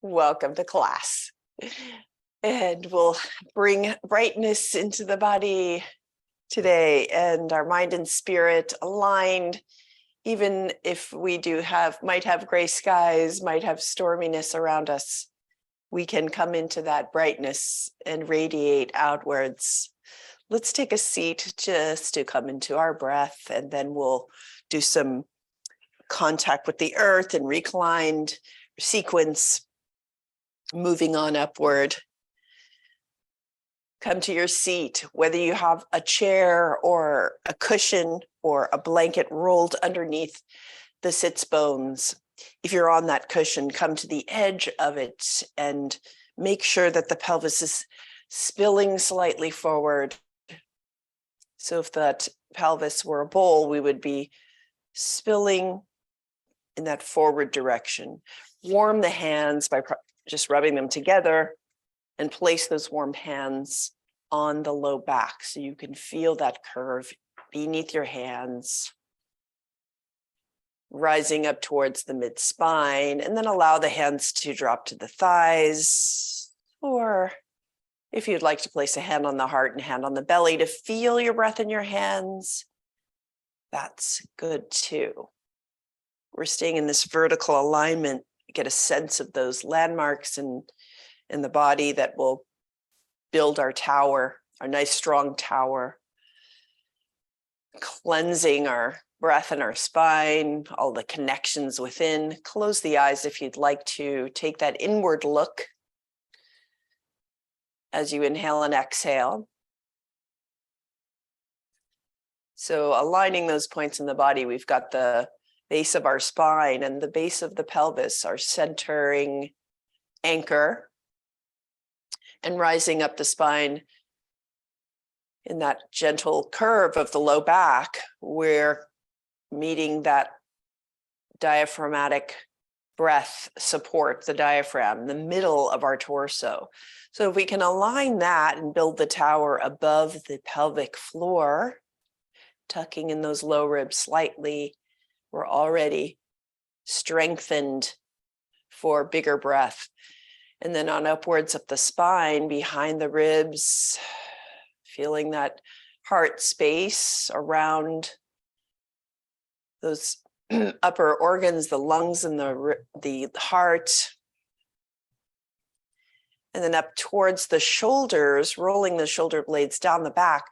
Welcome to class. And we'll bring brightness into the body today and our mind and spirit aligned. Even if we might have gray skies, might have storminess around us, we can come into that brightness and radiate outwards. Let's take a seat just to come into our breath, and then we'll do some contact with the earth and reclined sequence. Moving on upward. Come to your seat, whether you have a chair or a cushion or a blanket rolled underneath the sits bones. If you're on that cushion, come to the edge of it and make sure that the pelvis is spilling slightly forward. So if that pelvis were a bowl, we would be spilling in that forward direction. Warm the hands by just rubbing them together, and place those warm hands on the low back so you can feel that curve beneath your hands, rising up towards the mid-spine, and then allow the hands to drop to the thighs, or if you'd like to place a hand on the heart and hand on the belly to feel your breath in your hands, that's good too. We're staying in this vertical alignment. Get a sense of those landmarks in the body that will build our tower, our nice strong tower, cleansing our breath and our spine, all the connections within. Close the eyes if you'd like to. Take that inward look as you inhale and exhale. So aligning those points in the body, we've got the base of our spine and the base of the pelvis, our centering anchor, and rising up the spine in that gentle curve of the low back. We're meeting that diaphragmatic breath support, the diaphragm, the middle of our torso. So if we can align that and build the tower above the pelvic floor, tucking in those low ribs slightly, we're already strengthened for bigger breath. And then on upwards up the spine, behind the ribs, feeling that heart space around those upper organs, the lungs and the heart. And then up towards the shoulders, rolling the shoulder blades down the back,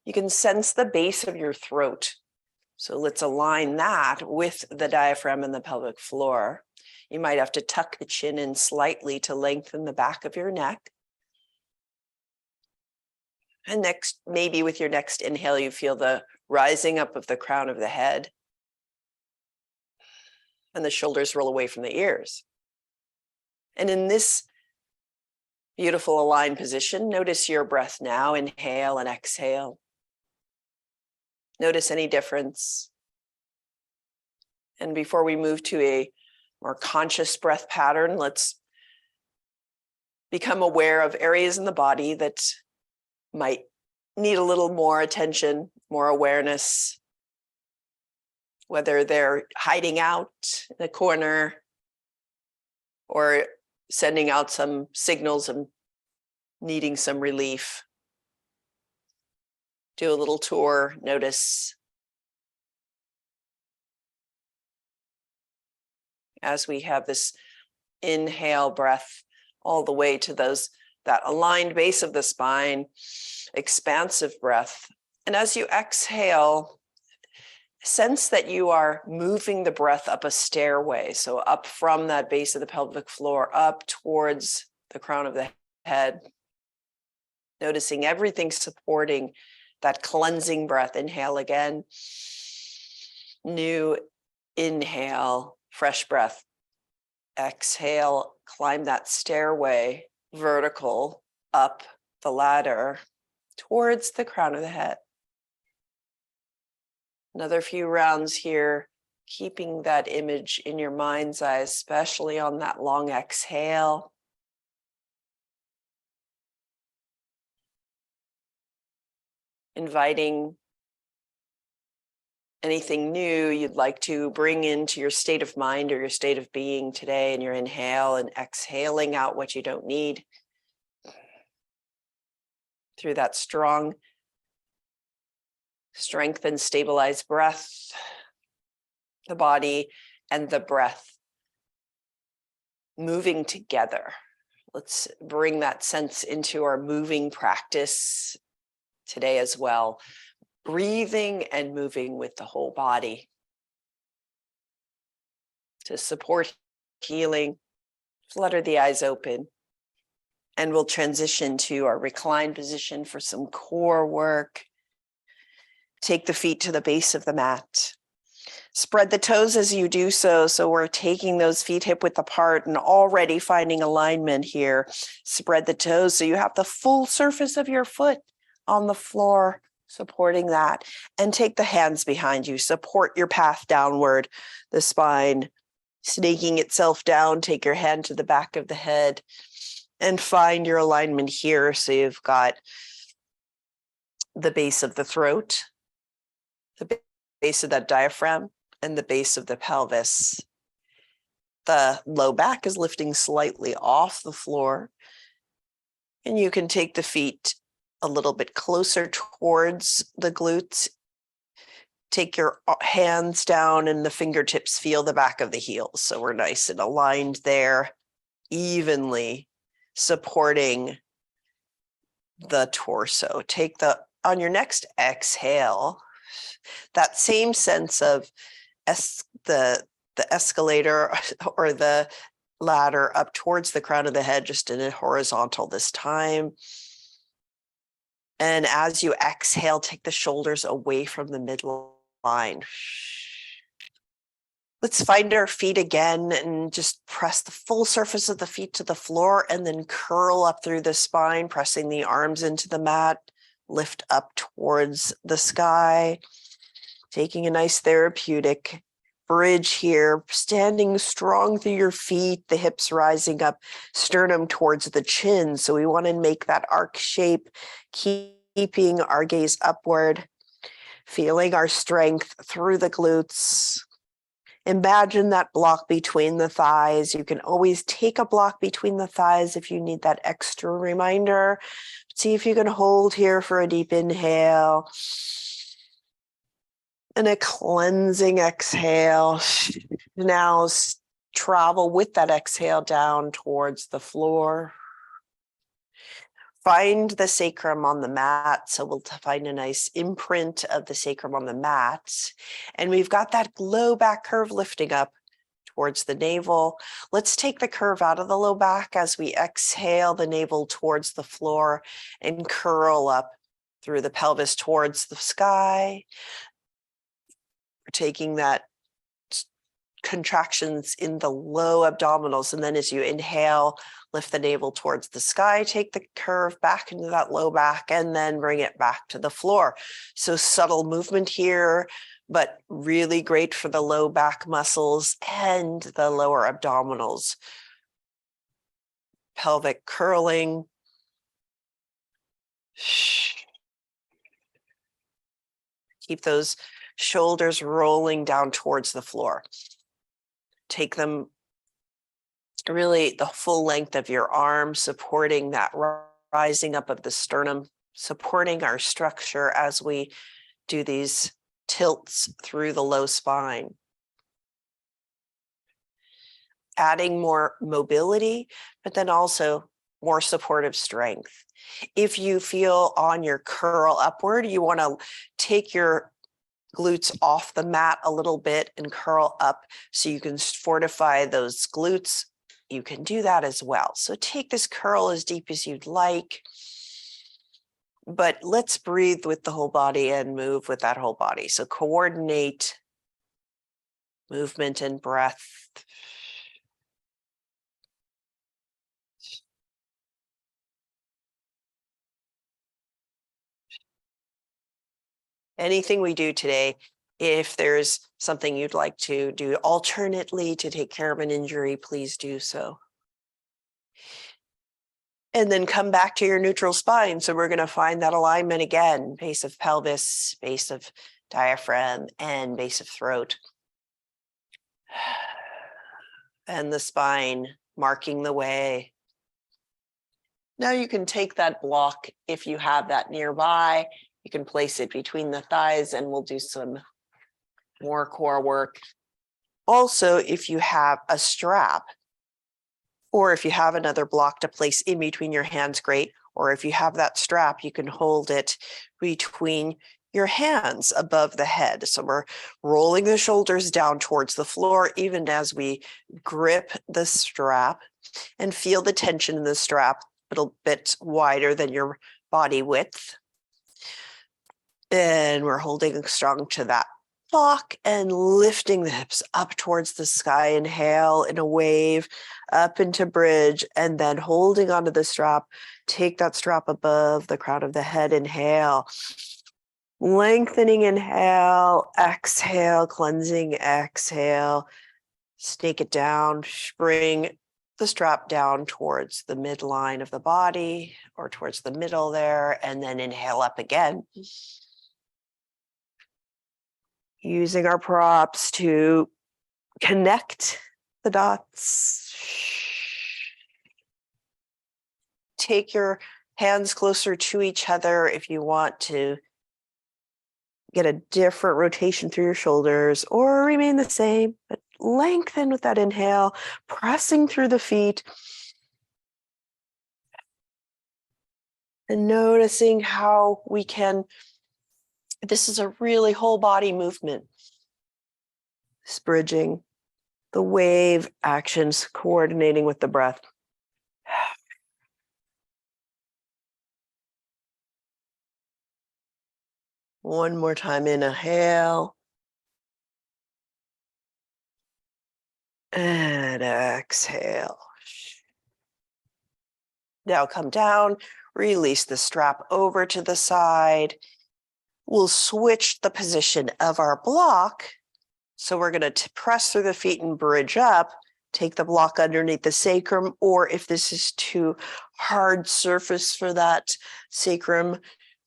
you can sense the base of your throat. So let's align that with the diaphragm and the pelvic floor. You might have to tuck the chin in slightly to lengthen the back of your neck. And next, maybe with your next inhale, you feel the rising up of the crown of the head. And the shoulders roll away from the ears. And in this beautiful aligned position, notice your breath now. Inhale and exhale. Notice any difference. And before we move to a more conscious breath pattern, let's become aware of areas in the body that might need a little more attention, more awareness, whether they're hiding out in a corner or sending out some signals and needing some relief. Do a little tour, notice as we have this inhale breath all the way to that aligned base of the spine, expansive breath. And as you exhale, sense that you are moving the breath up a stairway. So up from that base of the pelvic floor, up towards the crown of the head, noticing everything supporting that cleansing breath. Inhale again. New inhale, fresh breath. Exhale, climb that stairway, vertical, up the ladder towards the crown of the head. Another few rounds here, keeping that image in your mind's eye, especially on that long exhale. Inviting Anything new you'd like to bring into your state of mind or your state of being today, and your inhale and exhaling out what you don't need through that strong, strengthened, stabilized breath, the body and the breath moving together. Let's bring that sense into our moving practice today as well. Breathing and moving with the whole body to support healing. Flutter the eyes open, and we'll transition to our reclined position for some core work. Take the feet to the base of the mat. Spread the toes as you do so. So we're taking those feet hip width apart and already finding alignment here. Spread the toes so you have the full surface of your foot on the floor, supporting that. And take the hands behind you. Support your path downward, the spine snaking itself down. Take your hand to the back of the head and find your alignment here. So you've got the base of the throat, the base of that diaphragm, and the base of the pelvis. The low back is lifting slightly off the floor. And you can take the feet a little bit closer towards the glutes. Take your hands down and the fingertips feel the back of the heels. So we're nice and aligned there, evenly supporting the torso. On your next exhale, that same sense of the escalator or the ladder up towards the crown of the head, just in a horizontal this time. And as you exhale, take the shoulders away from the midline. Let's find our feet again and just press the full surface of the feet to the floor and then curl up through the spine, pressing the arms into the mat, lift up towards the sky, taking a nice therapeutic bridge here, standing strong through your feet, the hips rising up, sternum towards the chin. So we want to make that arc shape, keeping our gaze upward, feeling our strength through the glutes. Imagine that block between the thighs. You can always take a block between the thighs if you need that extra reminder. See if you can hold here for a deep inhale. And a cleansing exhale. Now travel with that exhale down towards the floor. Find the sacrum on the mat. So we'll find a nice imprint of the sacrum on the mat. And we've got that low back curve lifting up towards the navel. Let's take the curve out of the low back as we exhale the navel towards the floor and curl up through the pelvis towards the sky. We're taking that contractions in the low abdominals. And then as you inhale, lift the navel towards the sky, take the curve back into that low back, and then bring it back to the floor. So subtle movement here, but really great for the low back muscles and the lower abdominals. Pelvic curling. Keep those shoulders rolling down towards the floor. Take them really the full length of your arm, supporting that rising up of the sternum, supporting our structure as we do these tilts through the low spine. Adding more mobility, but then also more supportive strength. If you feel on your curl upward, you want to take your glutes off the mat a little bit and curl up so you can fortify those glutes. You can do that as well. So take this curl as deep as you'd like, but let's breathe with the whole body and move with that whole body. So coordinate movement and breath. Anything we do today, if there's something you'd like to do alternately to take care of an injury, please do so. And then come back to your neutral spine. So we're going to find that alignment again, base of pelvis, base of diaphragm, and base of throat. And the spine marking the way. Now you can take that block if you have that nearby. You can place it between the thighs and we'll do some more core work. Also, if you have a strap or if you have another block to place in between your hands, great. Or if you have that strap, you can hold it between your hands above the head. So we're rolling the shoulders down towards the floor, even as we grip the strap, and feel the tension in the strap a little bit wider than your body width. And we're holding strong to that block and lifting the hips up towards the sky. Inhale in a wave up into bridge, and then holding onto the strap. Take that strap above the crown of the head. Inhale. Lengthening, inhale, exhale, cleansing, exhale. Snake it down, bring the strap down towards the midline of the body or towards the middle there, and then inhale up again. Using our props to connect the dots. Take your hands closer to each other if you want to get a different rotation through your shoulders, or remain the same, but lengthen with that inhale, pressing through the feet. And noticing how we can, this is a really whole body movement. This bridging, the wave actions, coordinating with the breath. One more time, inhale. And exhale. Now come down, release the strap over to the side. We'll switch the position of our block. So we're going to press through the feet and bridge up. Take the block underneath the sacrum, or if this is too hard surface for that sacrum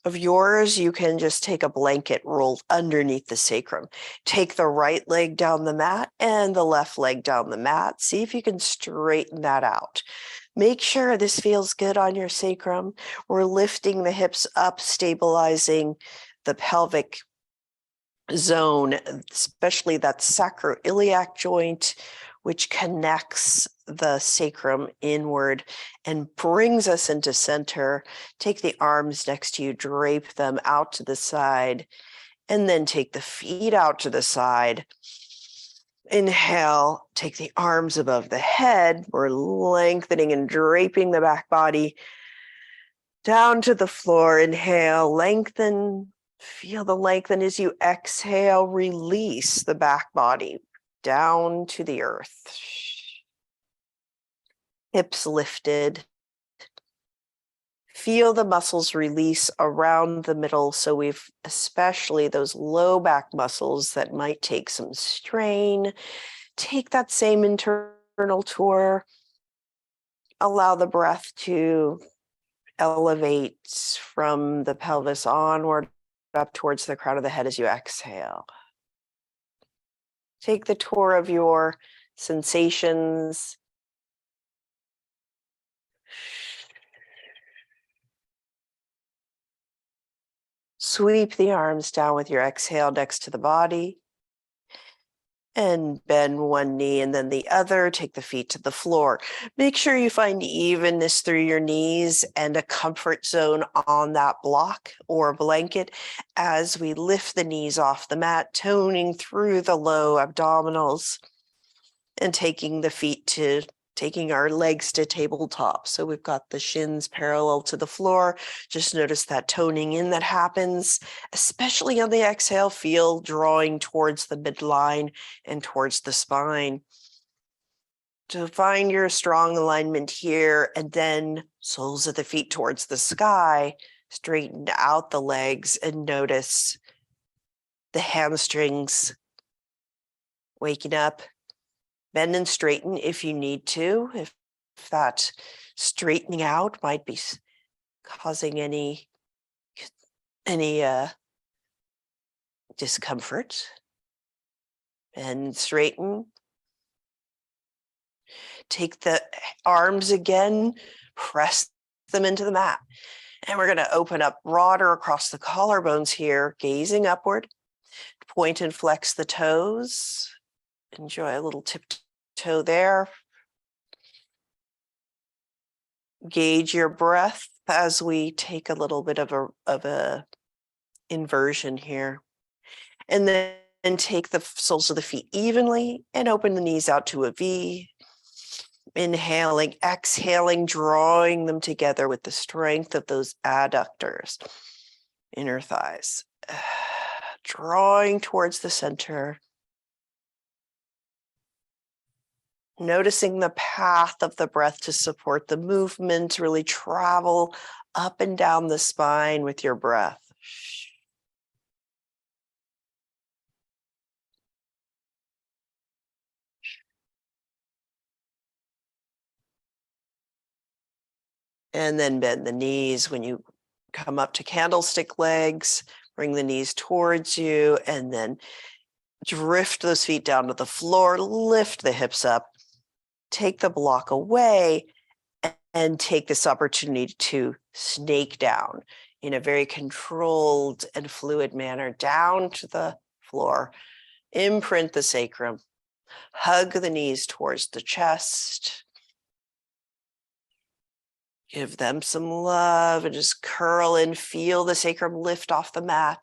of yours, you can just take a blanket rolled underneath the sacrum. Take the right leg down the mat and the left leg down the mat. See if you can straighten that out. Make sure this feels good on your sacrum. We're lifting the hips up, stabilizing the pelvic zone, especially that sacroiliac joint, which connects the sacrum inward and brings us into center. Take the arms next to you, drape them out to the side, and then take the feet out to the side. Inhale, take the arms above the head. We're lengthening and draping the back body down to the floor. Inhale, lengthen. Feel the lengthen as you exhale, release the back body down to the earth. Hips lifted. Feel the muscles release around the middle. So we've especially those low back muscles that might take some strain. Take that same internal tour. Allow the breath to elevate from the pelvis onward up towards the crown of the head as you exhale. Take the tour of your sensations. Sweep the arms down with your exhale next to the body. And bend one knee and then the other. Take the feet to the floor. Make sure you find evenness through your knees and a comfort zone on that block or blanket as we lift the knees off the mat, toning through the low abdominals and taking our legs to tabletop. So we've got the shins parallel to the floor. Just notice that toning in that happens, especially on the exhale. Feel drawing towards the midline and towards the spine. To find your strong alignment here, and then soles of the feet towards the sky, straighten out the legs and notice the hamstrings waking up. Bend and straighten if you need to, if that straightening out might be causing any discomfort. Bend, straighten. Take the arms again, press them into the mat. And we're going to open up broader across the collarbones here, gazing upward. Point and flex the toes. Enjoy a little tiptoe there. Gauge your breath as we take a little bit of a inversion here. And then take the soles of the feet evenly and open the knees out to a V. Inhaling, exhaling, drawing them together with the strength of those adductors, inner thighs. Drawing towards the center. Noticing the path of the breath to support the movement, really travel up and down the spine with your breath. And then bend the knees when you come up to candlestick legs. Bring the knees towards you and then drift those feet down to the floor. Lift the hips up. Take the block away and take this opportunity to snake down in a very controlled and fluid manner down to the floor. Imprint the sacrum. Hug the knees towards the chest. Give them some love and just curl in. Feel the sacrum lift off the mat.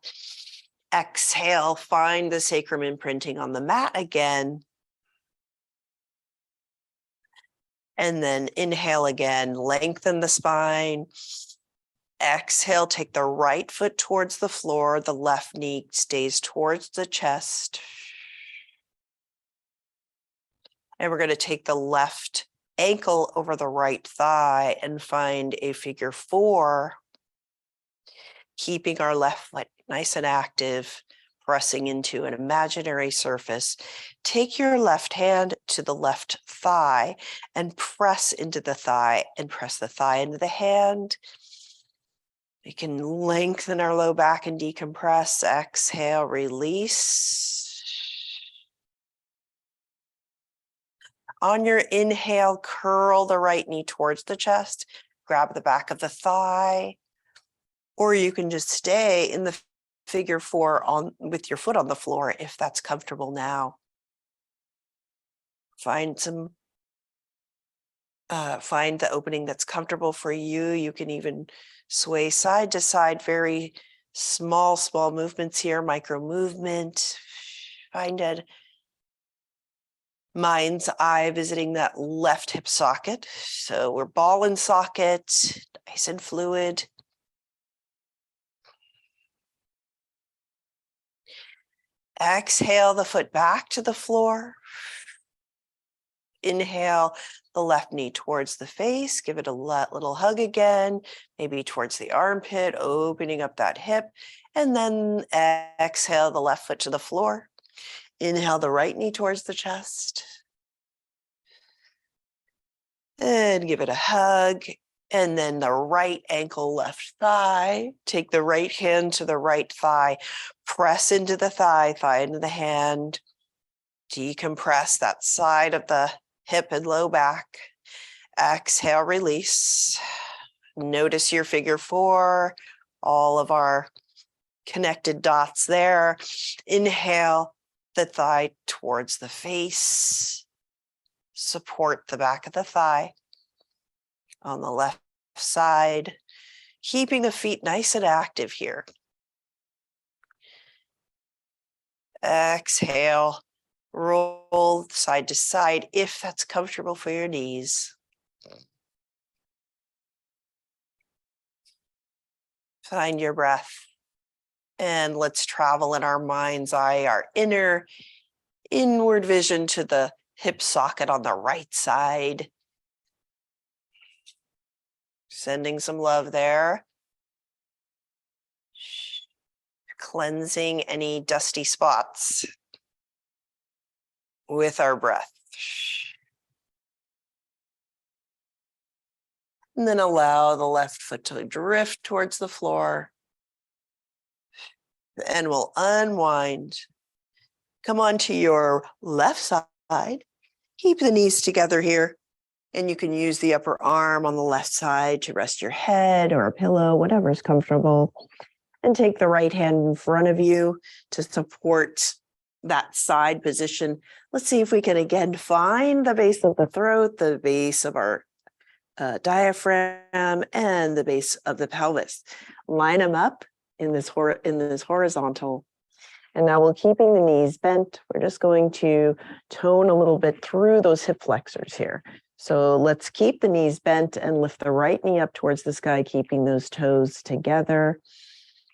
Exhale, find the sacrum imprinting on the mat again. And then inhale again, lengthen the spine. Exhale, take the right foot towards the floor. The left knee stays towards the chest. And we're going to take the left ankle over the right thigh and find a figure 4, keeping our left foot nice and active, pressing into an imaginary surface. Take your left hand to the left thigh and press into the thigh and press the thigh into the hand. We can lengthen our low back and decompress. Exhale, release. On your inhale, curl the right knee towards the chest, grab the back of the thigh, or you can just stay in the figure 4 with your foot on the floor if that's comfortable now. Find the opening that's comfortable for you. You can even sway side to side, very small movements here, micro movement. Find a mind's eye visiting that left hip socket. So we're ball and socket, nice and fluid. Exhale the foot back to the floor. Inhale the left knee towards the face. Give it a little hug again, maybe towards the armpit, opening up that hip. And then exhale the left foot to the floor. Inhale the right knee towards the chest. And give it a hug. And then the right ankle, left thigh. Take the right hand to the right thigh. Press into the thigh into the hand. Decompress that side of the hip and low back. Exhale, release. Notice your figure 4, all of our connected dots there. Inhale the thigh towards the face. Support the back of the thigh on the left side, keeping the feet nice and active here. Exhale, roll side to side if that's comfortable for your knees. Find your breath. And let's travel in our mind's eye, our inward vision to the hip socket on the right side. Sending some love there. Cleansing any dusty spots with our breath. And then allow the left foot to drift towards the floor. And we'll unwind. Come on to your left side. Keep the knees together here. And you can use the upper arm on the left side to rest your head or a pillow, whatever is comfortable. And take the right hand in front of you to support that side position. Let's see if we can again find the base of the throat, the base of our diaphragm, and the base of the pelvis. Line them up in this horizontal. And now we're keeping the knees bent. We're just going to tone a little bit through those hip flexors here. So let's keep the knees bent and lift the right knee up towards the sky, keeping those toes together.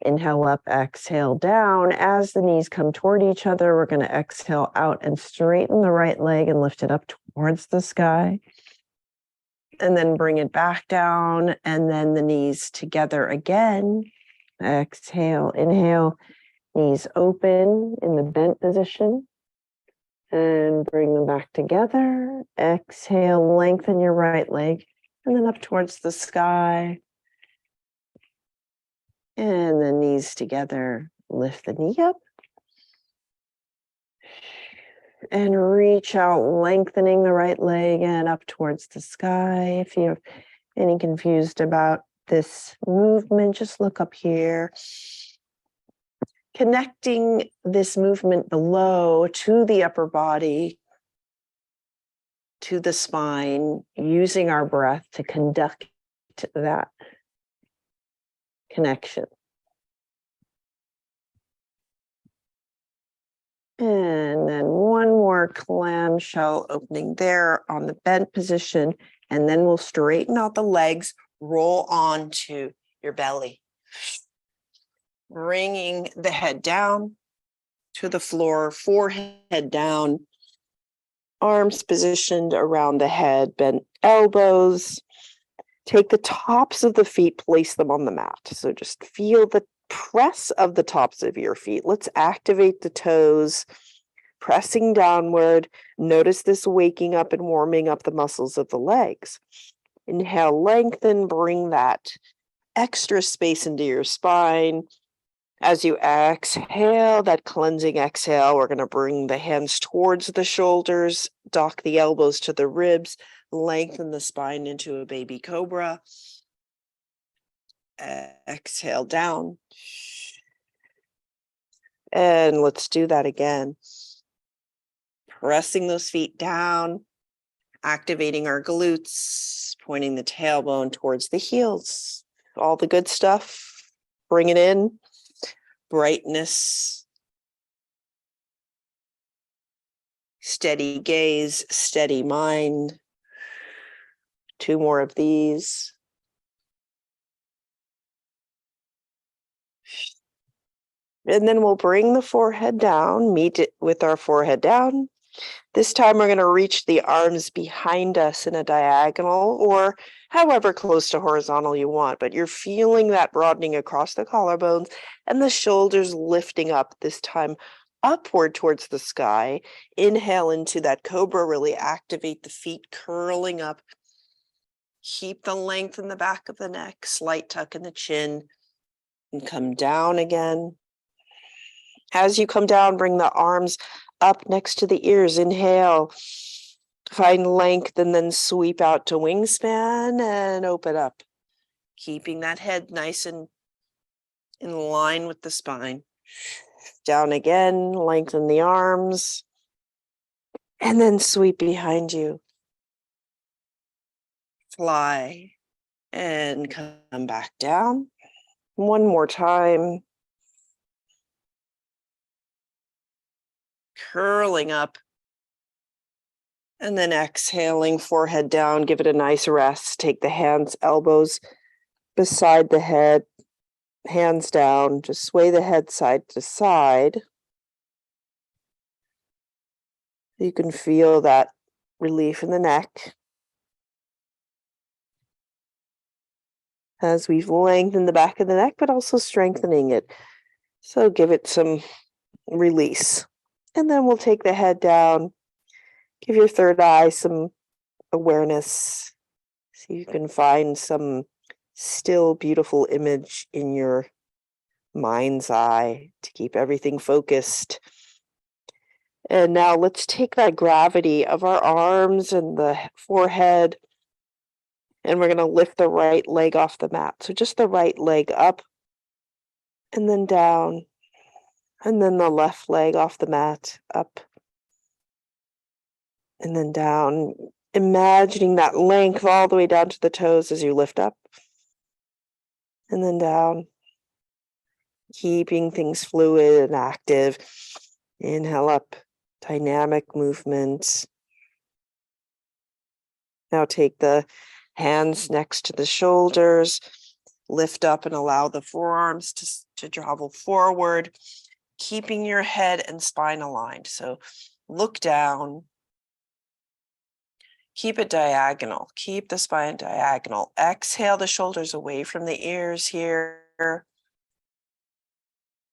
Inhale up, exhale down. As the knees come toward each other, we're going to exhale out and straighten the right leg and lift it up towards the sky. And then bring it back down, and then the knees together again. Exhale, inhale, knees open in the bent position. And bring them back together. Exhale, lengthen your right leg, and then up towards the sky. And the knees together, lift the knee up. And reach out, lengthening the right leg and up towards the sky. If you're any confused about this movement, just look up here. Connecting this movement below to the upper body, to the spine, using our breath to conduct that connection. And then one more clamshell opening there on the bent position. And then we'll straighten out the legs, roll onto your belly. Bringing the head down to the floor, forehead down, arms positioned around the head, bent elbows. Take the tops of the feet, place them on the mat. So just feel the press of the tops of your feet. Let's activate the toes, pressing downward. Notice this waking up and warming up the muscles of the legs. Inhale, lengthen, bring that extra space into your spine. As you exhale, that cleansing exhale, we're going to bring the hands towards the shoulders, dock the elbows to the ribs, lengthen the spine into a baby cobra. Exhale down. And let's do that again. Pressing those feet down, activating our glutes, pointing the tailbone towards the heels. All the good stuff. Bring it in. Brightness. Steady gaze, steady mind. 2 more of these. And then we'll bring the forehead down, meet it with our forehead down. This time we're going to reach the arms behind us in a diagonal or however close to horizontal you want, but you're feeling that broadening across the collarbones and the shoulders lifting up, this time upward towards the sky. Inhale into that cobra, really activate the feet curling up. Keep the length in the back of the neck, slight tuck in the chin, and come down again. As you come down, bring the arms up next to the ears. Inhale, find length, and then sweep out to wingspan and open up. Keeping that head nice and in line with the spine. Down again, lengthen the arms, and then sweep behind you. Fly and come back down. One more time. Curling up. And then exhaling, forehead down, give it a nice rest. Take the hands, elbows beside the head, hands down. Just sway the head side to side. You can feel that relief in the neck. As we've lengthened the back of the neck, but also strengthening it. So give it some release. And then we'll take the head down. Give your third eye some awareness. So you can find some still beautiful image in your mind's eye to keep everything focused. And now let's take that gravity of our arms and the forehead, and we're going to lift the right leg off the mat. So just the right leg up and then down, and then the left leg off the mat, up and then down. Imagining that length all the way down to the toes as you lift up and then down. Keeping things fluid and active. Inhale up, dynamic movement. Now take the hands next to the shoulders, lift up and allow the forearms to travel forward, keeping your head and spine aligned. So look down, keep it diagonal, keep the spine diagonal. Exhale the shoulders away from the ears here.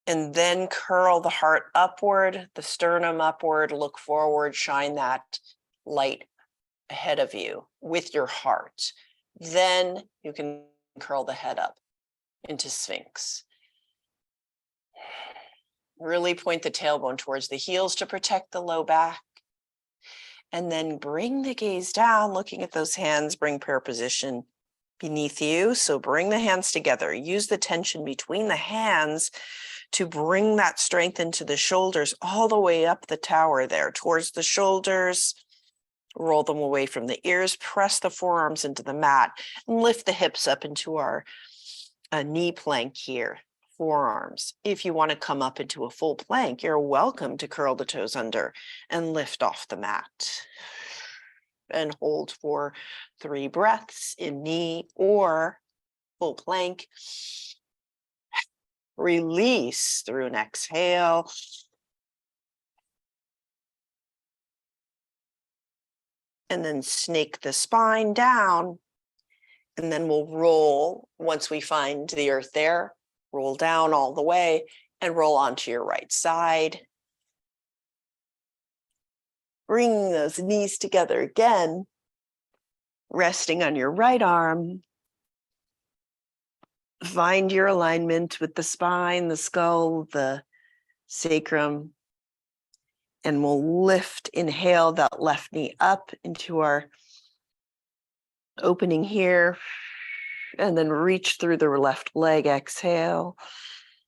And then curl the heart upward, the sternum upward, look forward, shine that light ahead of you with your heart. Then you can curl the head up into Sphinx. Really point the tailbone towards the heels to protect the low back. And then bring the gaze down, looking at those hands, bring prayer position beneath you. So bring the hands together. Use the tension between the hands to bring that strength into the shoulders all the way up the tower there towards the shoulders. Roll them away from the ears, press the forearms into the mat, and lift the hips up into our knee plank here, forearms. If you want to come up into a full plank, you're welcome to curl the toes under and lift off the mat. And hold for 3 breaths in knee or full plank. Release through an exhale. And then snake the spine down. And then we'll roll once we find the earth there. Roll down all the way and roll onto your right side. Bring those knees together again. Resting on your right arm. Find your alignment with the spine, the skull, the sacrum. And we'll lift, inhale that left knee up into our opening here. And then reach through the left leg, exhale.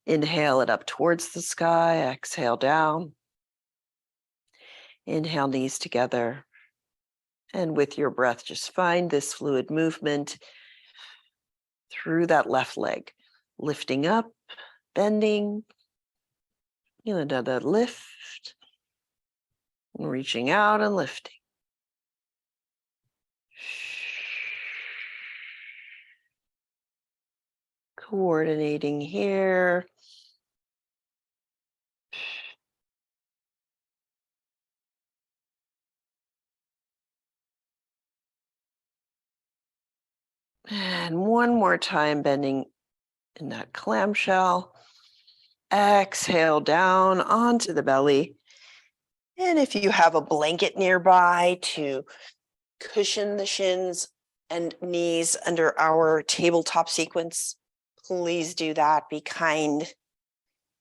Inhale it up towards the sky, exhale down. Inhale, knees together. And with your breath, just find this fluid movement through that left leg. Lifting up, bending. Another lift. And reaching out and lifting. Coordinating here. And one more time, bending in that clamshell. Exhale down onto the belly. And if you have a blanket nearby to cushion the shins and knees under our tabletop sequence, please do that. Be kind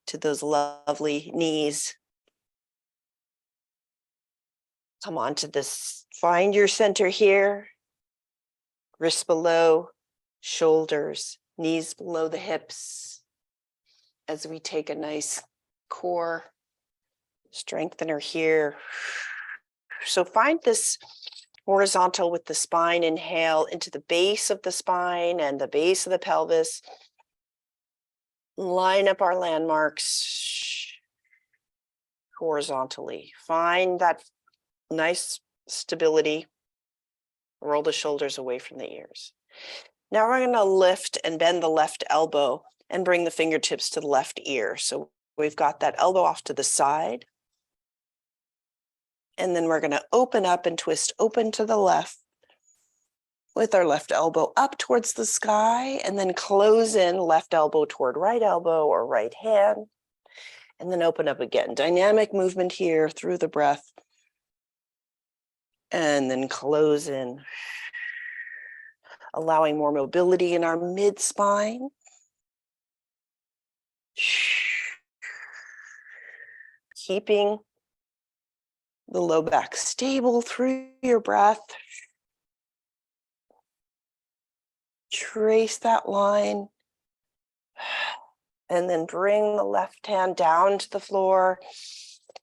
to those lovely knees. Come on to this. Find your center here. Wrists below, shoulders, knees below the hips. As we take a nice core strengthener here. So find this horizontal with the spine. Inhale into the base of the spine and the base of the pelvis. Line up our landmarks horizontally. Find that nice stability. Roll the shoulders away from the ears. Now we're going to lift and bend the left elbow and bring the fingertips to the left ear. So we've got that elbow off to the side. And then we're going to open up and twist open to the left with our left elbow up towards the sky, and then close in left elbow toward right elbow or right hand, and then open up again. Dynamic movement here through the breath, and then close in, allowing more mobility in our mid-spine. Keeping the low back stable through your breath. Trace that line. And then bring the left hand down to the floor.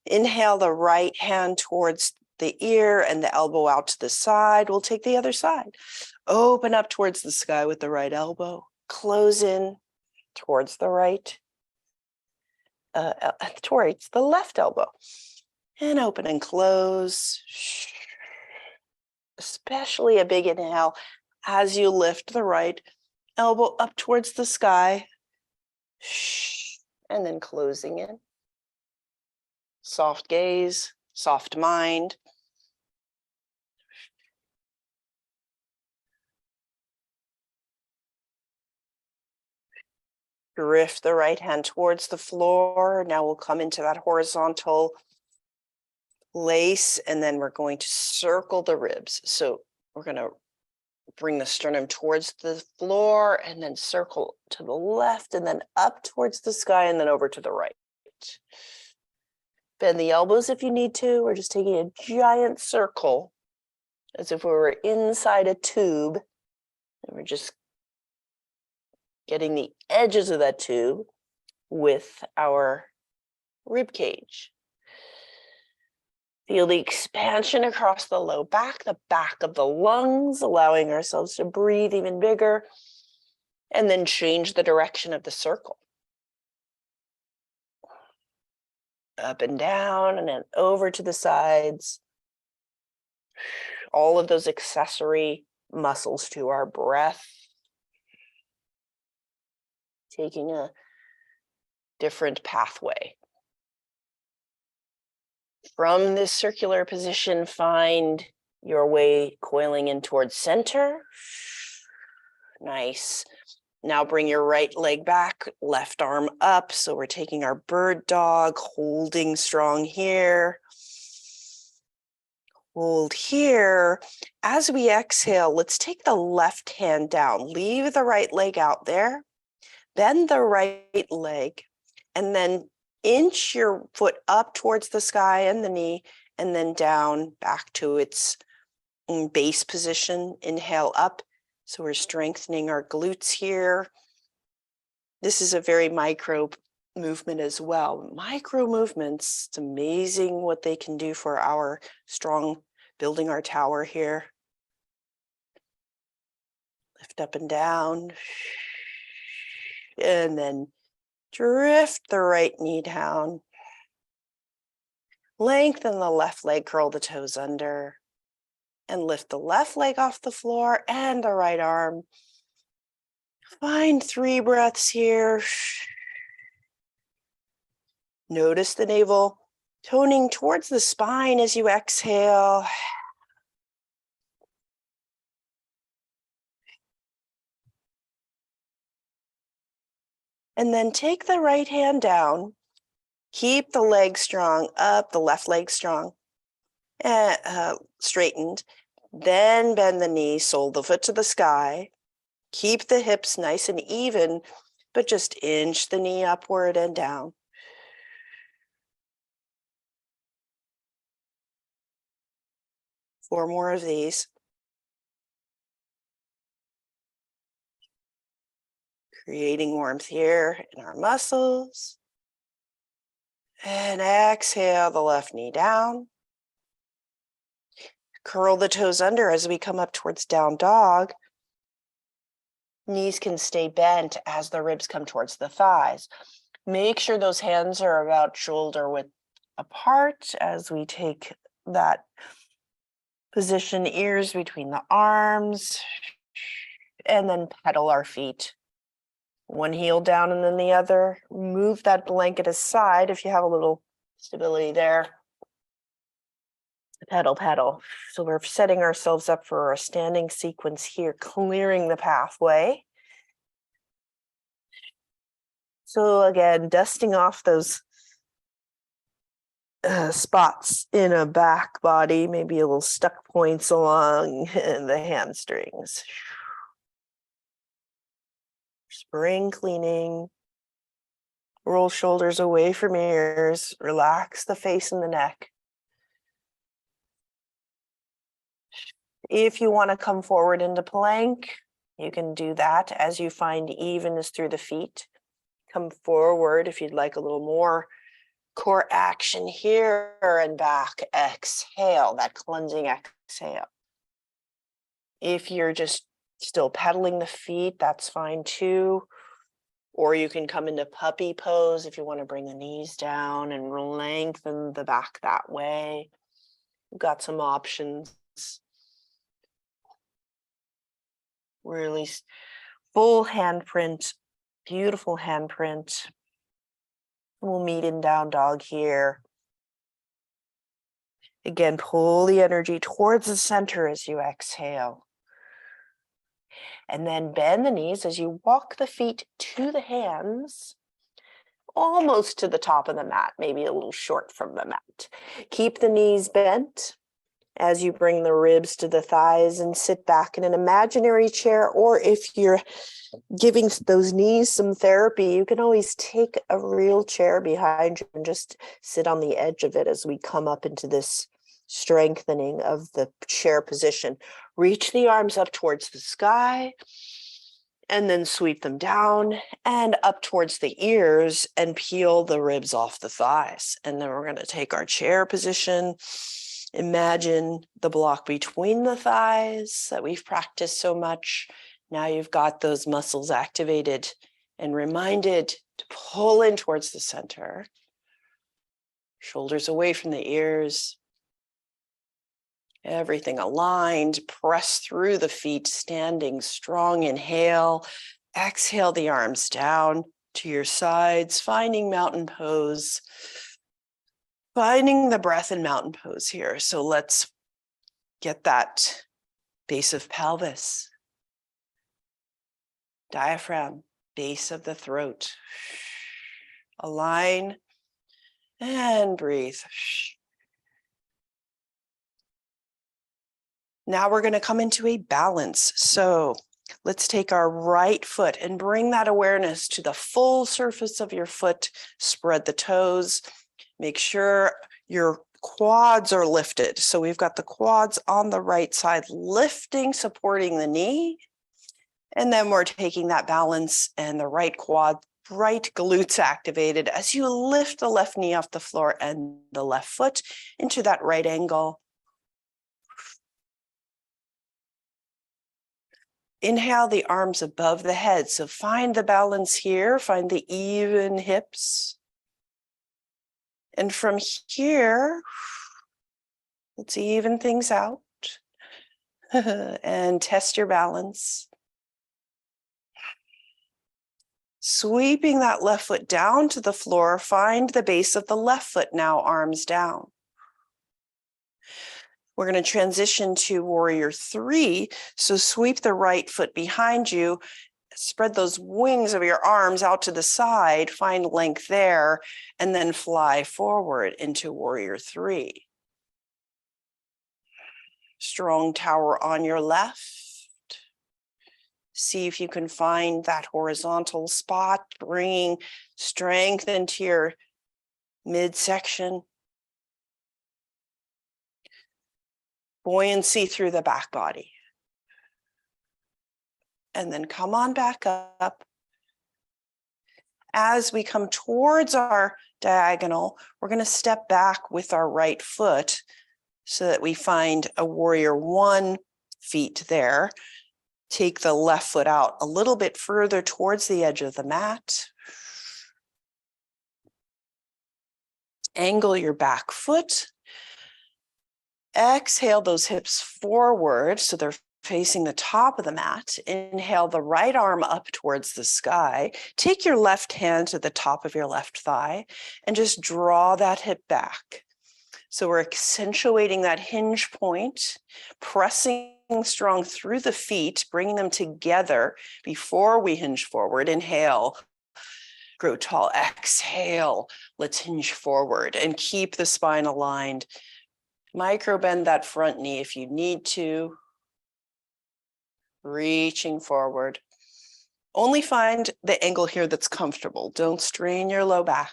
Inhale the right hand towards the ear and the elbow out to the side. We'll take the other side. Open up towards the sky with the right elbow. Close in towards the right, towards the left elbow. And open and close. Especially a big inhale as you lift the right elbow up towards the sky. And then closing in. Soft gaze, soft mind. Drift the right hand towards the floor. Now we'll come into that horizontal lace, and then we're going to circle the ribs. So we're going to bring the sternum towards the floor and then circle to the left and then up towards the sky and then over to the right. Bend the elbows if you need to. We're just taking a giant circle as if we were inside a tube. And we're just getting the edges of that tube with our rib cage. Feel the expansion across the low back, the back of the lungs, allowing ourselves to breathe even bigger, and then change the direction of the circle. Up and down, and then over to the sides. All of those accessory muscles to our breath. Taking a different pathway. From this circular position, find your way coiling in towards center. Nice. Now bring your right leg back, left arm up. So we're taking our bird dog, holding strong here. Hold here. As we exhale, let's take the left hand down. Leave the right leg out there. Bend the right leg, and then inch your foot up towards the sky and the knee, and then down back to its base position. Inhale up. So we're strengthening our glutes here. This is a very micro movement as well. Micro movements, it's amazing what they can do for our strong, building our tower here. Lift up and down. And then drift the right knee down. Lengthen the left leg, curl the toes under. And lift the left leg off the floor and the right arm. Find 3 breaths here. Notice the navel toning towards the spine as you exhale. And then take the right hand down. Keep the leg strong up, the left leg strong, straightened. Then bend the knee, sole the foot to the sky. Keep the hips nice and even, but just inch the knee upward and down. Four more of these. Creating warmth here in our muscles. And exhale the left knee down. Curl the toes under as we come up towards down dog. Knees can stay bent as the ribs come towards the thighs. Make sure those hands are about shoulder width apart as we take that position, ears between the arms, and then pedal our feet. One heel down and then the other. Move that blanket aside if you have a little stability there. Pedal, pedal. So we're setting ourselves up for a standing sequence here, clearing the pathway. So again, dusting off those spots in a back body, maybe a little stuck points along the hamstrings. Spring cleaning. Roll shoulders away from ears. Relax the face and the neck. If you want to come forward into plank, you can do that as you find evenness through the feet. Come forward if you'd like a little more core action here and back. Exhale, that cleansing exhale. If you're just still pedaling the feet, that's fine too. Or you can come into puppy pose if you want to bring the knees down and lengthen the back that way. We've got some options. Really full handprint, beautiful handprint. We'll meet in down dog here. Again, pull the energy towards the center as you exhale. And then bend the knees as you walk the feet to the hands, almost to the top of the mat, maybe a little short from the mat. Keep the knees bent as you bring the ribs to the thighs and sit back in an imaginary chair, or if you're giving those knees some therapy, you can always take a real chair behind you and just sit on the edge of it as we come up into this strengthening of the chair position. Reach the arms up towards the sky and then sweep them down and up towards the ears and peel the ribs off the thighs. And then we're going to take our chair position. Imagine the block between the thighs that we've practiced so much. Now you've got those muscles activated and reminded to pull in towards the center. Shoulders away from the ears. Everything aligned. Press through the feet, standing strong. Inhale. Exhale the arms down to your sides, finding mountain pose. Finding the breath in mountain pose here. So let's get that base of pelvis, diaphragm, base of the throat. Align and breathe. Now we're going to come into a balance. So let's take our right foot and bring that awareness to the full surface of your foot. Spread the toes. Make sure your quads are lifted. So we've got the quads on the right side lifting, supporting the knee. And then we're taking that balance and the right quad, right glutes activated as you lift the left knee off the floor and the left foot into that right angle. Inhale the arms above the head. So find the balance here, find the even hips. And from here, let's even things out and test your balance. Sweeping that left foot down to the floor, find the base of the left foot now, arms down. We're going to transition to warrior 3. So sweep the right foot behind you. Spread those wings of your arms out to the side, find length there, and then fly forward into warrior 3. Strong tower on your left. See if you can find that horizontal spot, bringing strength into your midsection. Buoyancy through the back body. And then come on back up. As we come towards our diagonal, we're going to step back with our right foot so that we find a warrior 1 feet there. Take the left foot out a little bit further towards the edge of the mat. Angle your back foot. Exhale those hips forward so they're facing the top of the mat. Inhale the right arm up towards the sky. Take your left hand to the top of your left thigh and just draw that hip back. So we're accentuating that hinge point, pressing strong through the feet, bringing them together before we hinge forward. Inhale, grow tall. Exhale, let's hinge forward and keep the spine aligned. Micro bend that front knee if you need to. Reaching forward. Only find the angle here that's comfortable. Don't strain your low back.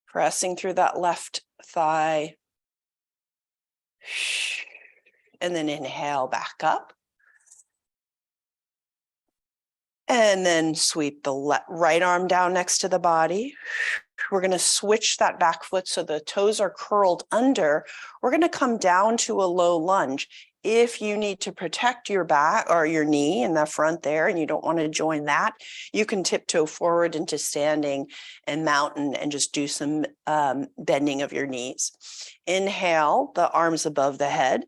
Pressing through that left thigh. And then inhale back up. And then sweep the right arm down next to the body. We're going to switch that back foot so the toes are curled under. We're going to come down to a low lunge. If you need to protect your back or your knee in the front there and you don't want to join that, you can tiptoe forward into standing and mountain and just do some bending of your knees. Inhale, the arms above the head.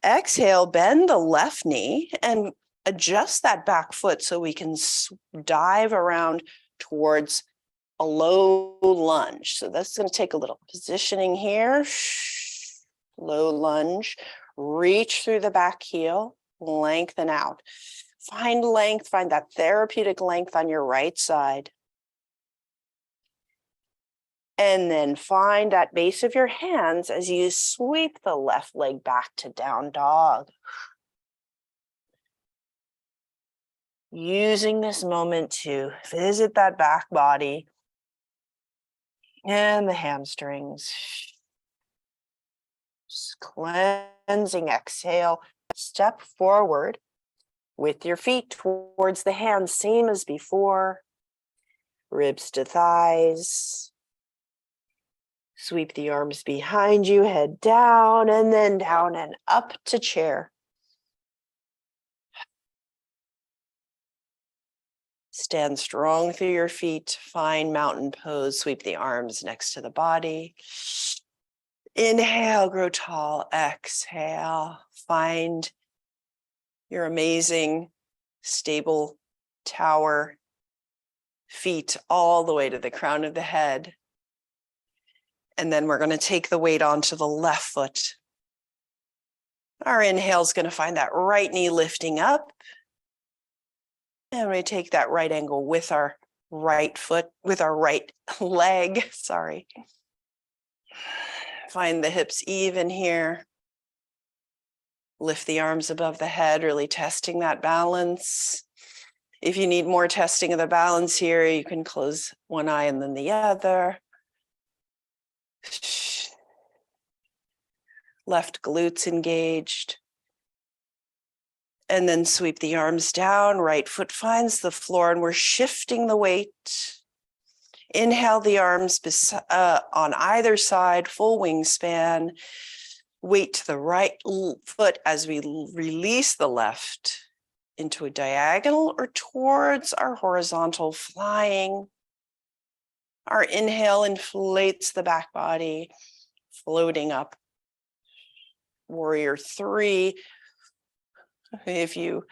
Exhale, bend the left knee and adjust that back foot so we can dive around towards a low lunge. So that's going to take a little positioning here. Low lunge. Reach through the back heel, lengthen out. Find length, find that therapeutic length on your right side. And then find that base of your hands as you sweep the left leg back to down dog. Using this moment to visit that back body and the hamstrings. Just cleansing, exhale, step forward with your feet towards the hands, same as before. Ribs to thighs. Sweep the arms behind you, head down, and then down and up to chair. Stand strong through your feet, find mountain pose, sweep the arms next to the body. Inhale, grow tall, exhale, find your amazing, stable tower, feet all the way to the crown of the head. And then we're going to take the weight onto the left foot. Our inhale is going to find that right knee lifting up. And we take that right angle with our right foot, with our right leg, sorry. Find the hips even here. Lift the arms above the head, really testing that balance. If you need more testing of the balance here, you can close one eye and then the other. Left glutes engaged. And then sweep the arms down, right foot finds the floor, and we're shifting the weight. Inhale the arms on either side, full wingspan. Weight to the right foot as we release the left into a diagonal or towards our horizontal, flying. Our inhale inflates the back body, floating up. Warrior 3. If you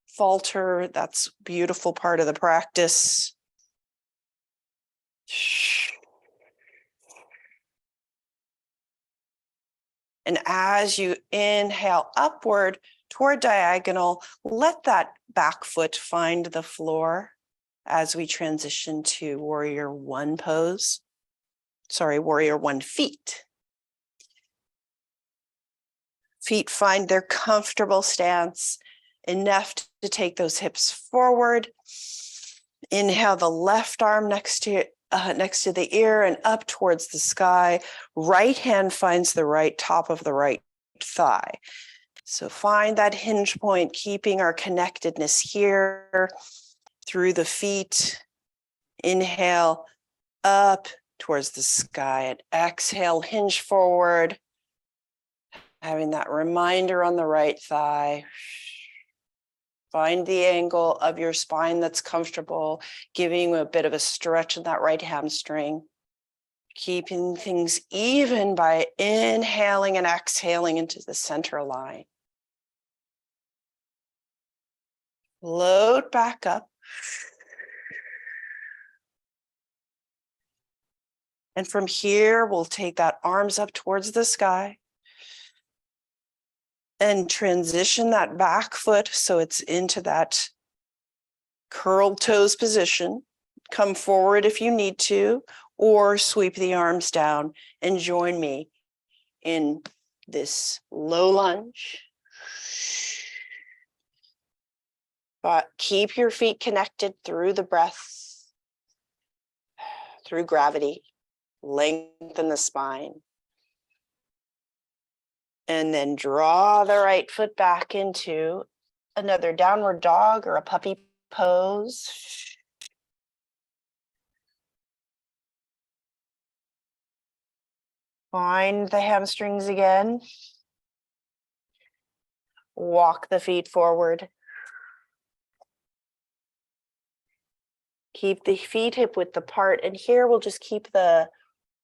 falter, that's a beautiful part of the practice. And as you inhale upward toward diagonal, let that back foot find the floor as we transition to Warrior 1 pose. Warrior 1 feet. Feet find their comfortable stance, enough to take those hips forward. Inhale the left arm next to the ear and up towards the sky. Right hand finds the right top of the right thigh. So find that hinge point, keeping our connectedness here through the feet. Inhale up towards the sky and exhale, hinge forward. Having that reminder on the right thigh. Find the angle of your spine that's comfortable, giving you a bit of a stretch in that right hamstring. Keeping things even by inhaling and exhaling into the center line. Float back up. And from here, we'll take that arms up towards the sky. And transition that back foot so it's into that curled toes position. Come forward if you need to, or sweep the arms down and join me in this low lunge. But keep your feet connected through the breath, through gravity. Lengthen the spine. And then draw the right foot back into another downward dog or a puppy pose. Find the hamstrings again. Walk the feet forward. Keep the feet hip width apart. And here we'll just keep the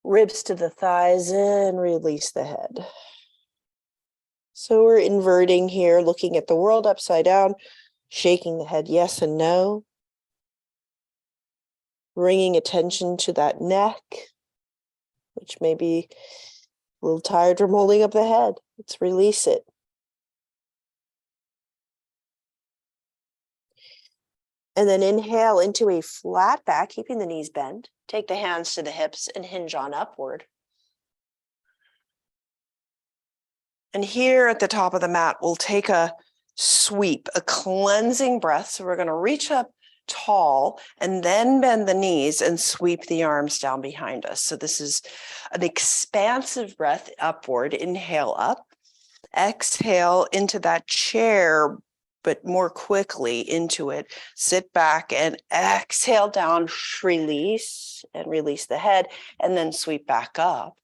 ribs to the thighs and release the head. So we're inverting here, looking at the world upside down, shaking the head yes and no. Bringing attention to that neck, which may be a little tired from holding up the head. Let's release it. And then inhale into a flat back, keeping the knees bent. Take the hands to the hips and hinge on upward. And here at the top of the mat, we'll take a sweep, a cleansing breath. So we're going to reach up tall and then bend the knees and sweep the arms down behind us. So this is an expansive breath upward. Inhale up, exhale into that chair, but more quickly into it. Sit back and exhale down, release and release the head, and then sweep back up.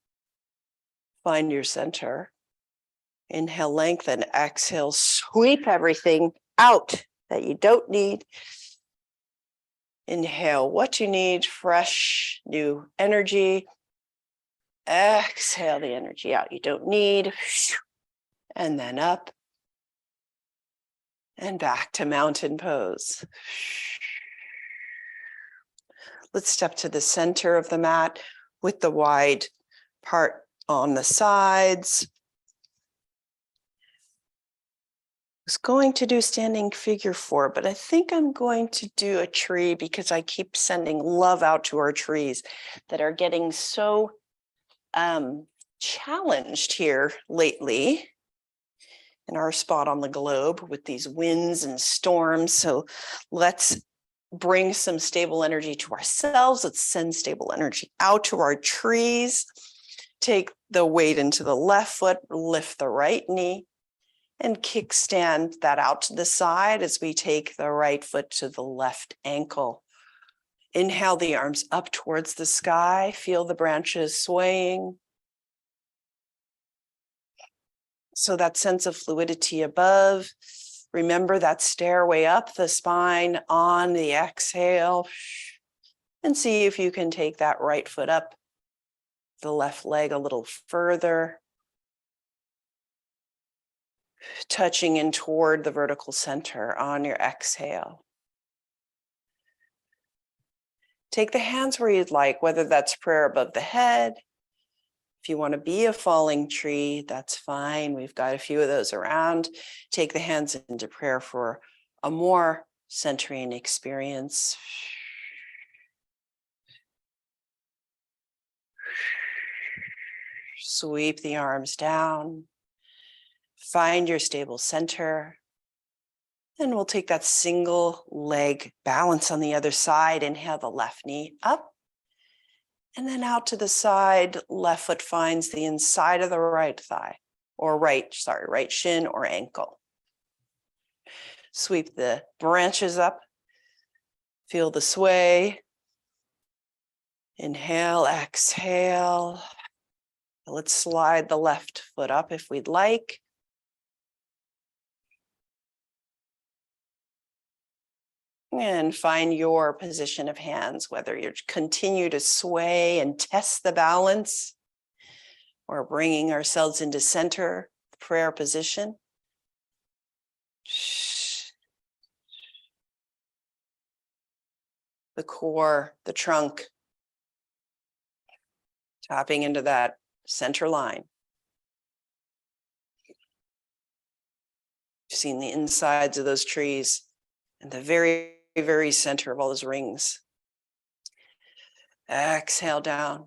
Find your center. Inhale, lengthen, exhale, sweep everything out that you don't need. Inhale what you need, fresh, new energy. Exhale the energy out you don't need. And then up and back to mountain pose. Let's step to the center of the mat with the wide part on the sides. I was going to do standing figure 4, but I think I'm going to do a tree because I keep sending love out to our trees that are getting so challenged here lately in our spot on the globe with these winds and storms. So let's bring some stable energy to ourselves. Let's send stable energy out to our trees. Take the weight into the left foot, lift the right knee, and kickstand that out to the side as we take the right foot to the left ankle. Inhale the arms up towards the sky. Feel the branches swaying. So that sense of fluidity above. Remember that stairway up the spine on the exhale. And see if you can take that right foot up, the left leg a little further. Touching in toward the vertical center on your exhale. Take the hands where you'd like, whether that's prayer above the head. If you want to be a falling tree, that's fine. We've got a few of those around. Take the hands into prayer for a more centering experience. Sweep the arms down. Find your stable center. And we'll take that single leg balance on the other side. Inhale the left knee up. And then out to the side, left foot finds the inside of the right thigh, or right shin or ankle. Sweep the branches up. Feel the sway. Inhale, exhale. Let's slide the left foot up if we'd like. And find your position of hands, whether you continue to sway and test the balance or bringing ourselves into center, prayer position. The core, the trunk, tapping into that center line. You've seen the insides of those trees and the very, very center of all those rings. Exhale down.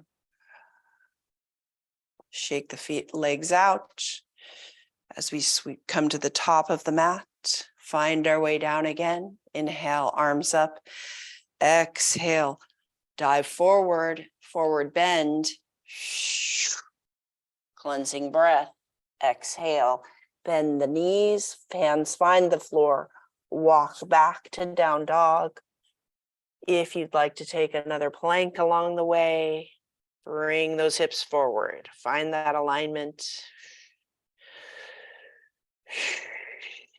Shake the feet, legs out. As we come to the top of the mat, Find our way down again. Inhale, arms up. Exhale, dive forward, forward bend. Cleansing breath. Exhale, bend the knees, hands find the floor. Walk back to down dog. If you'd like to take another plank along the way, bring those hips forward. Find that alignment.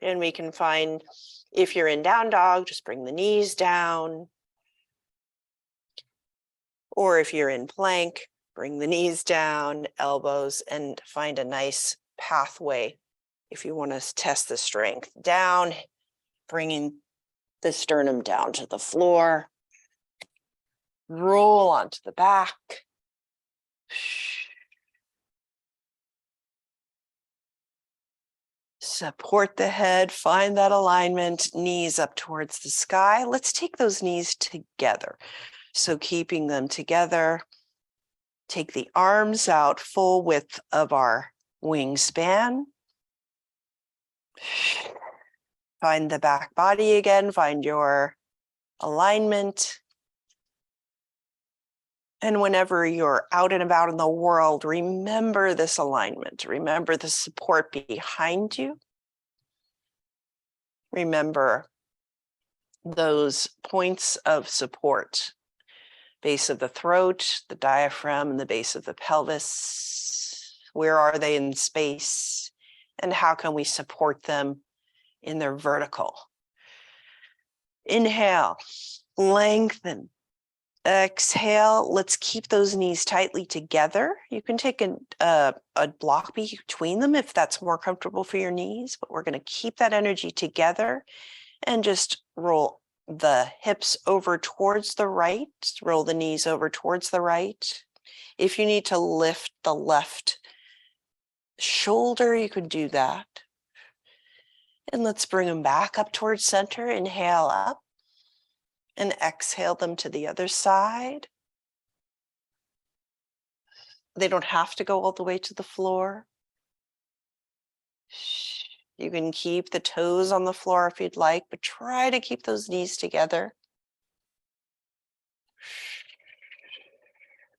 And we can find, if you're in down dog, just bring the knees down. Or if you're in plank, bring the knees down, elbows, and find a nice pathway. If you want to test the strength down, bringing the sternum down to the floor. Roll onto the back. Support the head, find that alignment, knees up towards the sky. Let's take those knees together. So keeping them together, take the arms out full width of our wingspan. Find the back body again, find your alignment. And whenever you're out and about in the world, remember this alignment. Remember the support behind you. Remember those points of support. Base of the throat, the diaphragm, and the base of the pelvis. Where are they in space? And how can we support them in their vertical? Inhale, lengthen. Exhale, let's keep those knees tightly together. You can take a block between them if that's more comfortable for your knees, but we're going to keep that energy together and just roll the hips over towards the right, roll the knees over towards the right. If you need to lift the left shoulder, you could do that. And let's bring them back up towards center. Inhale up. And exhale them to the other side. They don't have to go all the way to the floor. You can keep the toes on the floor if you'd like, but try to keep those knees together.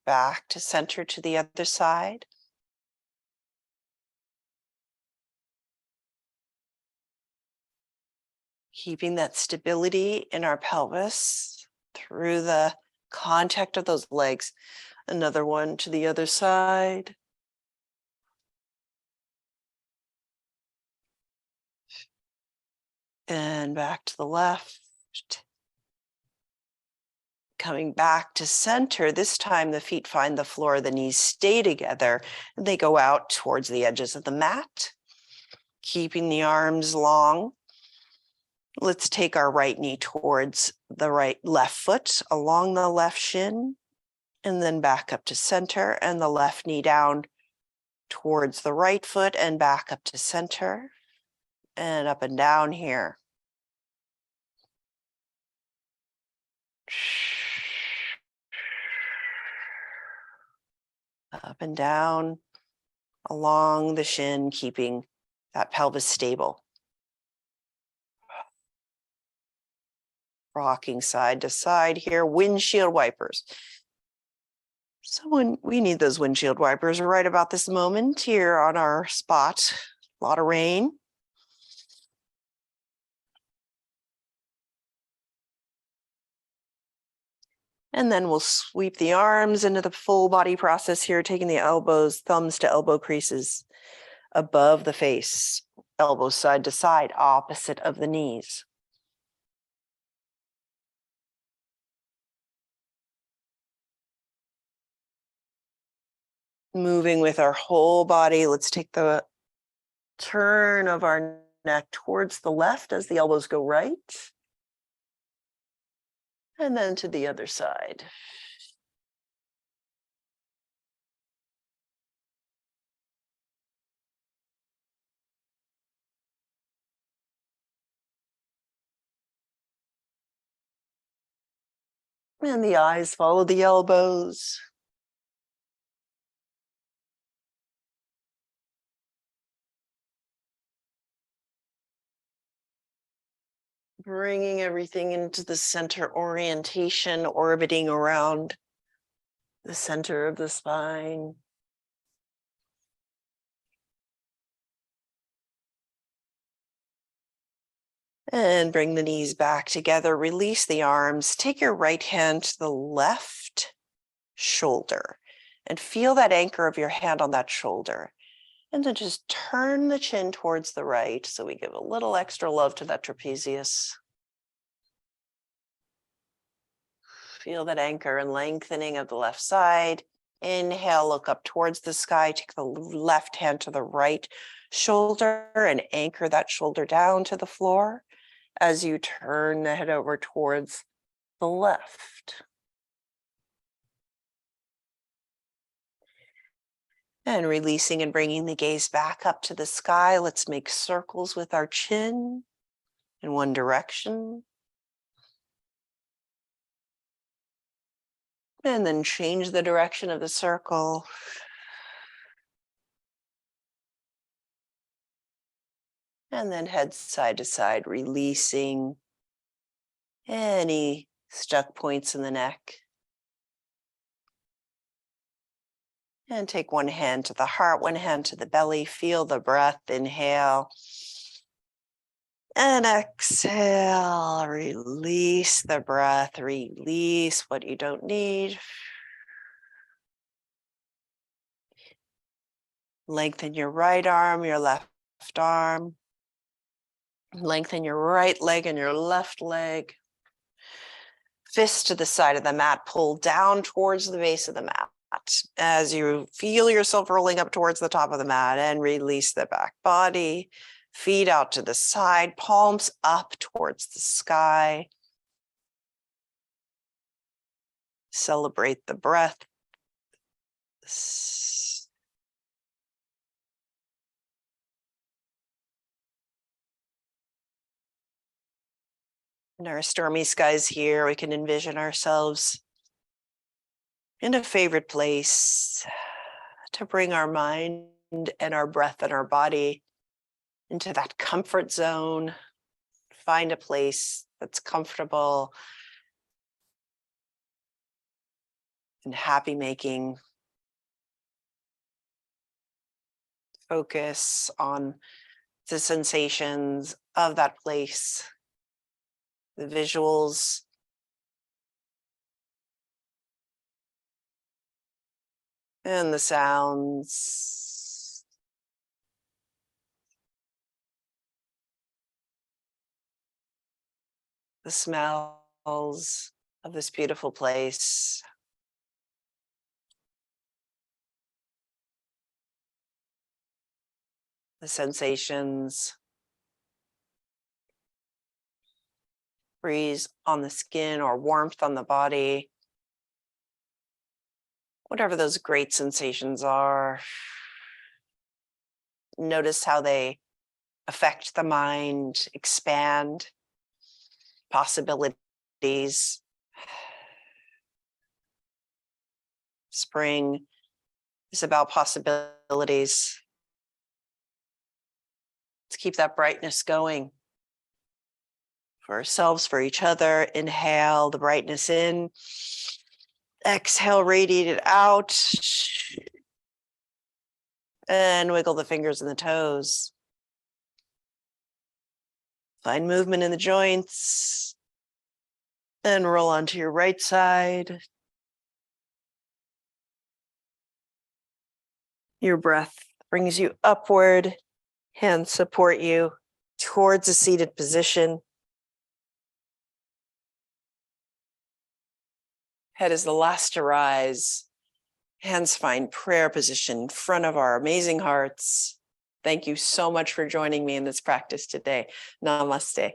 Back to center to the other side. Keeping that stability in our pelvis through the contact of those legs. Another one to the other side. And back to the left. Coming back to center. This time the feet find the floor, the knees stay together, and they go out towards the edges of the mat. Keeping the arms long. Let's take our right knee towards the left foot along the left shin, and then back up to center, and the left knee down towards the right foot and back up to center and up and down here. Up and down along the shin, keeping that pelvis stable. Rocking side to side here, windshield wipers. We need those windshield wipers right about this moment here on our spot. A lot of rain. And then we'll sweep the arms into the full body process here, taking the elbows, thumbs to elbow creases above the face, elbows side to side, opposite of the knees. Moving with our whole body, let's take the turn of our neck towards the left as the elbows go right. And then to the other side. And the eyes follow the elbows. Bringing everything into the center orientation, orbiting around the center of the spine. And bring the knees back together. Release the arms. Take your right hand to the left shoulder and feel that anchor of your hand on that shoulder. And then just turn the chin towards the right. So we give a little extra love to that trapezius. Feel that anchor and lengthening of the left side. Inhale, look up towards the sky. Take the left hand to the right shoulder and anchor that shoulder down to the floor as you turn the head over towards the left. And releasing and bringing the gaze back up to the sky. Let's make circles with our chin in one direction. And then change the direction of the circle. And then head side to side, releasing any stuck points in the neck. And take one hand to the heart, one hand to the belly. Feel the breath. Inhale. And exhale. Release the breath. Release what you don't need. Lengthen your right arm, your left arm. Lengthen your right leg and your left leg. Fist to the side of the mat. Pull down towards the base of the mat as you feel yourself rolling up towards the top of the mat, and release the back body. Feet out to the side, palms up towards the sky. Celebrate the breath. In our stormy skies here, we can envision ourselves in a favorite place to bring our mind and our breath and our body into that comfort zone. Find a place that's comfortable and happy making. Focus on the sensations of that place, the visuals, and the sounds. The smells of this beautiful place. The sensations. Breeze on the skin or warmth on the body. Whatever those great sensations are. Notice how they affect the mind, expand possibilities. Spring is about possibilities. Let's keep that brightness going for ourselves, for each other. Inhale the brightness in. Exhale, radiate it out. And wiggle the fingers and the toes. Find movement in the joints. And roll onto your right side. Your breath brings you upward. Hands support you towards a seated position. Head is the last to rise. Hands find prayer position in front of our amazing hearts. Thank you so much for joining me in this practice today. Namaste.